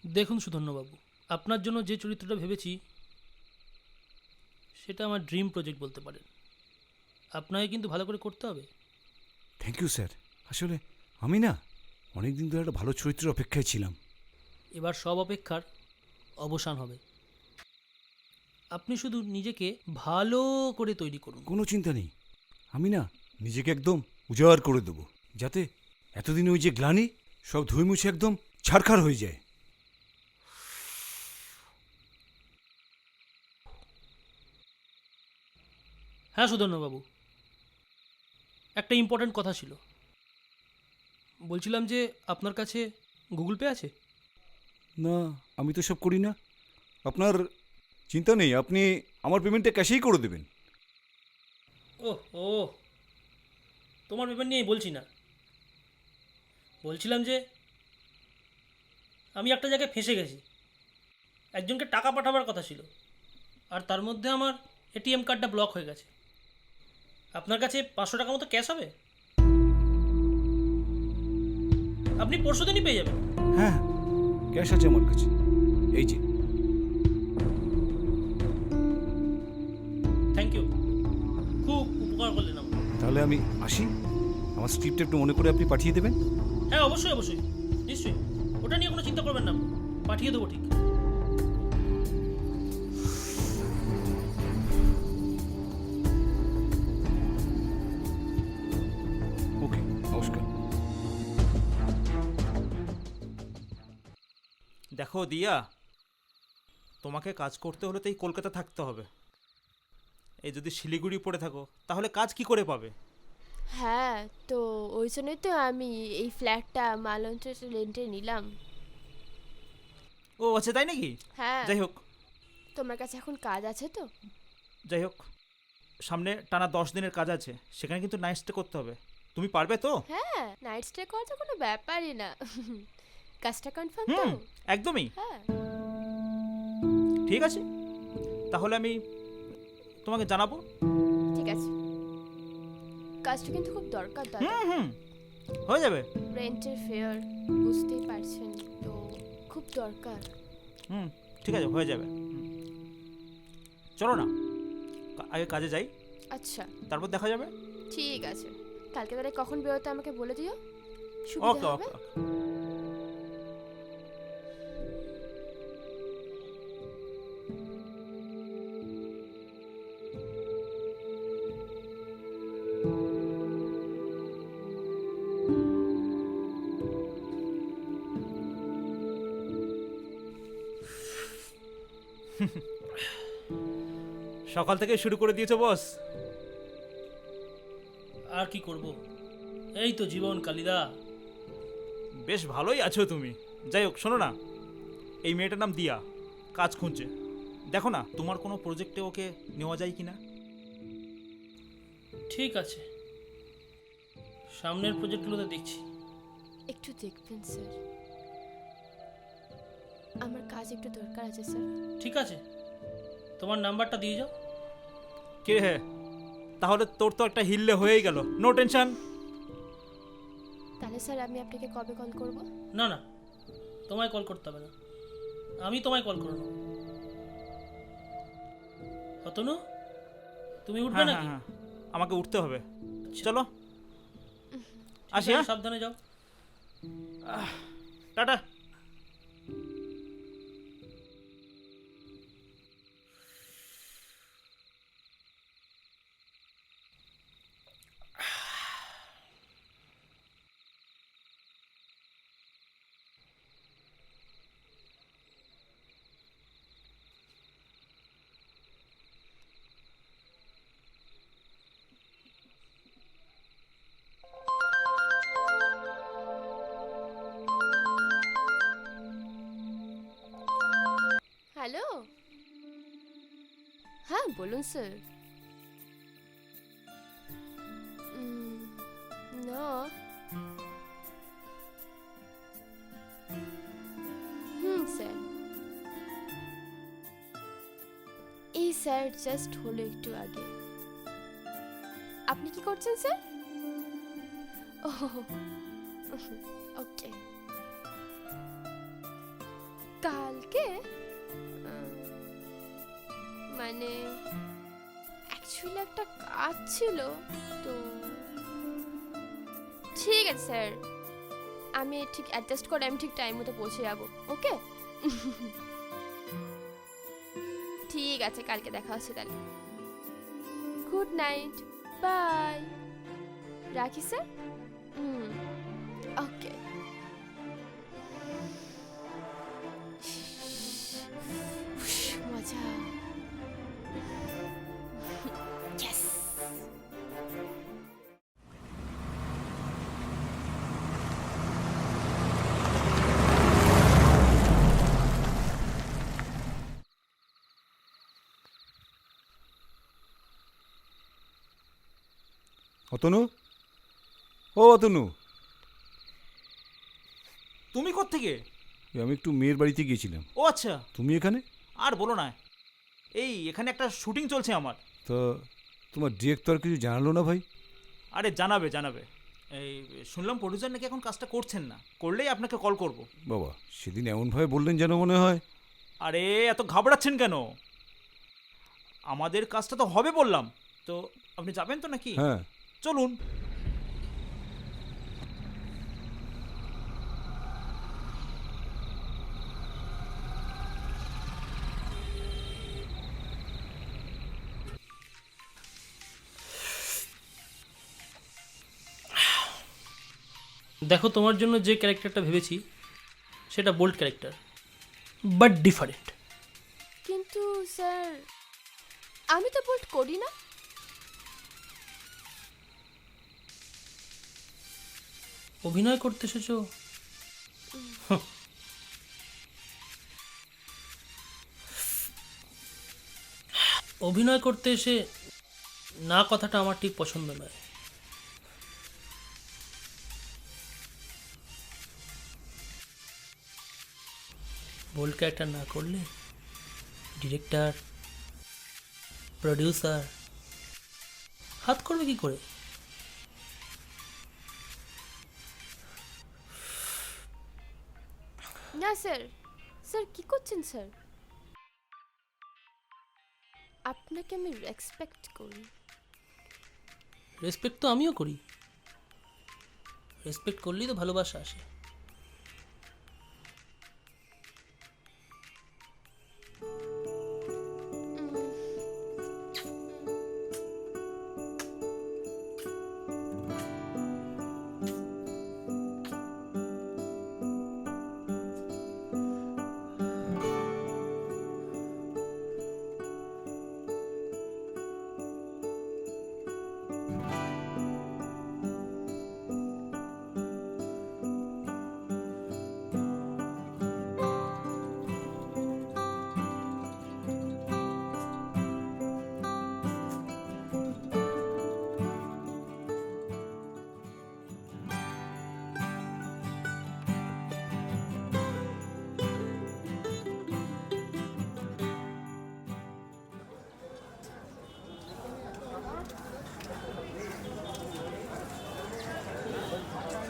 দেখুন সুধন্যবাবু, আপনার জন্য যে চরিত্রটা ভেবেছি সেটা আমার ড্রিম প্রজেক্ট বলতে পারেন। আপনাকে কিন্তু ভালো করে করতে হবে। Thank you sir. আসলে আমি না অনেক দিন ধরে একটা ভালো চরিত্রের অপেক্ষায় ছিলাম। এবার সব অপেক্ষার অবসান হবে। আপনি শুধু নিজেকে ভালো করে তৈরি করুন। কোনো চিন্তা নেই, আমি না নিজেকে একদম উজাড় করে দেবো, যাতে এতদিন ওই যে গ্লানি সব ধুয়ে মুছে একদম ছারখার হয়ে যায়। হ্যাঁ সুধন্যবাবু, একটা ইম্পর্ট্যান্ট কথা ছিল। বলছিলাম যে আপনার কাছে গুগল পে আছে? না, আমি তো সব করি না। আপনার চিন্তা নেই, আপনি আমার পেমেন্টটা ক্যাশেই করে দেবেন। ওহ ও, তোমার ব্যাপার নিয়ে বলছি না, বলছিলাম যে আমি একটা জায়গায় ফেঁসে গেছি। একজনকে টাকা পাঠাবার কথা ছিল, আর তার মধ্যে আমার এটিএম কার্ডটা ব্লক হয়ে গেছে। আপনার কাছে 500 টাকা মতো ক্যাশ হবে? আপনি পরশুদিনই পেয়ে যাবেন। হ্যাঁ, ক্যাশ আছে আমার কাছে, এই যে। থ্যাংক ইউ, খুব উপকার করলেন আমার। তাহলে আমি আসি, আমার স্ক্রিপ্টটা একটু মনে করে আপনি পাঠিয়ে দেবেন। হ্যাঁ অবশ্যই অবশ্যই, নিশ্চয়ই, ওটা নিয়ে কোনো চিন্তা করবেন না, আপনি পাঠিয়ে দেবো ঠিক। ওকে, নমস্কার। দেখো দিয়া, তোমাকে কাজ করতে হলে তো এই কলকাতা থাকতে হবে। এই যদি শিলিগুড়ি পড়ে থাকো তাহলে কাজ কি করে পাবে? হ্যাঁ, তো ওই জন্যই তো আমি এই ফ্ল্যাটটা মালঞ্চ রেন্টে নিলাম। ও আচ্ছা, তাই নাকি? হ্যাঁ, যাই হোক, তোমার কাছে এখন কাজ আছে তো? যাই হোক, সামনে টানা 10 দিনের কাজ আছে, সেখানে কিন্তু নাইট স্টে করতে হবে। তুমি পারবে তো? হ্যাঁ, নাইট স্টে করা তো কোনো ব্যাপারই না। কাজটা কনফার্ম তো? একদমই হ্যাঁ। ঠিক আছে, তাহলে আমি তোমাকে জানাবো। ঠিক আছে, কাজটা কিন্তু খুব দরকার দাদা। হুম, হয়ে যাবে। রেন্টের ফেয়ার বুঝতেই পারছেন তো, খুব দরকার। হুম, ঠিক আছে, হয়ে যাবে। চলো না, আগে কাজে যাই, আচ্ছা, তারপর দেখা যাবে। ঠিক আছে। কালকে তাহলে কখন বেরোতে আমাকে বলে দিও, ওকে সুবিধা ওকে হবে। ওকে। সকাল থেকে শুরু করে দিয়েছো বস। আর কি করব, এই তো জীবন কালিদা। বেশ ভালোই আছো তুমি। যাই হোক, শোনো না, এই মেয়েটার নাম দিয়া, কাজ খুঁজছে। দেখো না তোমার কোনো প্রজেক্টে ওকে নেওয়া যায় কি না। ঠিক আছে, সামনের প্রজেক্টগুলোতে দেখছি। একটু দেখবেন স্যার, আমার কাজ একটু দরকার আছে স্যার। ঠিক আছে, তোমার নাম্বারটা দিয়ে যাও। কে হে, তাহলে তোর তো একটা হিললে হয়েই গেল। No tension. তাহলে স্যার আমি আপনাকে কবে কল করব? না না, তোমায় কল করতে হবে না, আমি তোমায় কল করে নেব। অতনু, তুমি উঠবে হ্যাঁ হ্যাঁ নাকি? হ্যাঁ, আমাকে উঠতে হবে। আচ্ছা, চলো ঠিক আসি। আছে, হ্যাঁ, সাবধানে যাও। টাটা। হ্যালো, হ্যাঁ বলুন স্যার। না, স্যার, এই স্যার জাস্ট হলো একটু আগে। আপনি কি করছেন স্যার? ওকে। মানে অ্যাকচুয়ালি একটা কাজ ছিল তো। ঠিক আছে স্যার, আমি ঠিক অ্যাডজাস্ট করে আমি ঠিক টাইম মতো পৌঁছে যাবো। ওকে ঠিক আছে, কালকে দেখা হচ্ছে তাহলে। Good night, bye. রাখি স্যার। ওকে। মজা। ইয়েস। অতনু, ও অতনু, তুমি কোত্থেকে? আমি একটু মেয়ের বাড়িতে গিয়েছিলাম। ও আচ্ছা, তুমি এখানে? আর বলো না, এই এখানে একটা শুটিং চলছে আমার। তো তোমার ডিরেক্টর কিছু জানালো না ভাই? আরে জানাবে জানাবে। এই শুনলাম প্রডিউসার নাকি এখন কাজটা করছেন না, করলেই আপনাকে কল করব। বাবা, সেদিন এমনভাবে বললেন যেন মনে হয়। আরে এত ঘাবড়াচ্ছেন কেন? আমাদের কাজটা তো হবে বললাম তো। আপনি যাবেন তো নাকি? হ্যাঁ। চলুন। দেখো, তোমার জন্য যে ক্যারেক্টারটা ভেবেছি সেটা বোল্ড ক্যারেক্টার, বাট ডিফারেন্ট। কিন্তু স্যার, আমি তো বোল্ড করি না। অভিনয় করতে এসেছো? হাহ। অভিনয় করতে এসে না কথাটা আমার ঠিক পছন্দ নয়। বোল্ড ক্যারেক্টার না করলে ডিরেক্টর, প্রডিউসার হাত করবে কি করে? না স্যার, স্যার কি করছেন স্যার? আপনাকে আমি রেসপেক্ট করি। রেসপেক্ট তো আমিও করি। রেসপেক্ট করলেই তো ভালোবাসা আসে।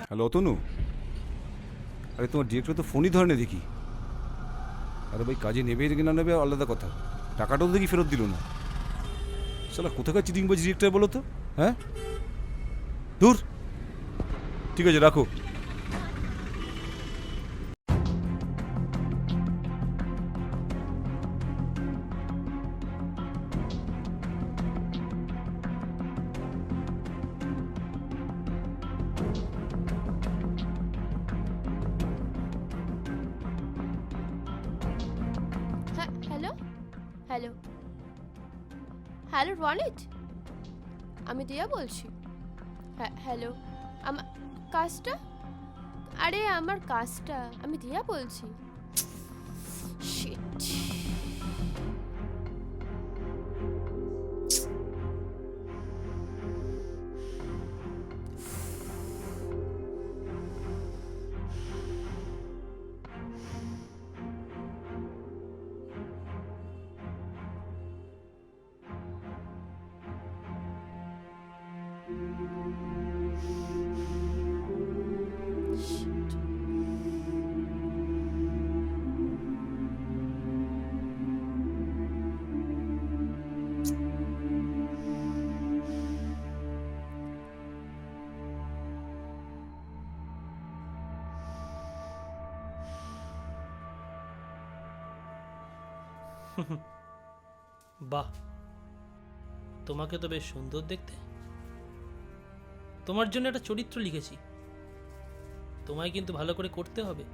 হ্যালো অতনু, আরে তোমার ডিরেক্টর তো ফোনই ধরে না দেখি। আরে ভাই, কাজে নেবে কি না নেবে আলাদা কথা, টাকাটাও দেখি ফেরত দিল না। শালা কোথাকার চিটিংবাজ ডিরেক্টর বলো তো? হ্যাঁ, দূর। ঠিক আছে, রাখো। হ্যাঁ, হ্যালো হ্যালো হ্যালো রনিত, আমি দিয়া বলছি। হ্যাঁ হ্যালো, আমার কাজটা, আরে আমার কাজটা, আমি দিয়া বলছি। শিট। বাহ, তোমাকে তো বেশ সুন্দর দেখতে। তোমার জন্য একটা চরিত্র লিখেছি, তোমায় কিন্তু ভালো করে করতে হবে।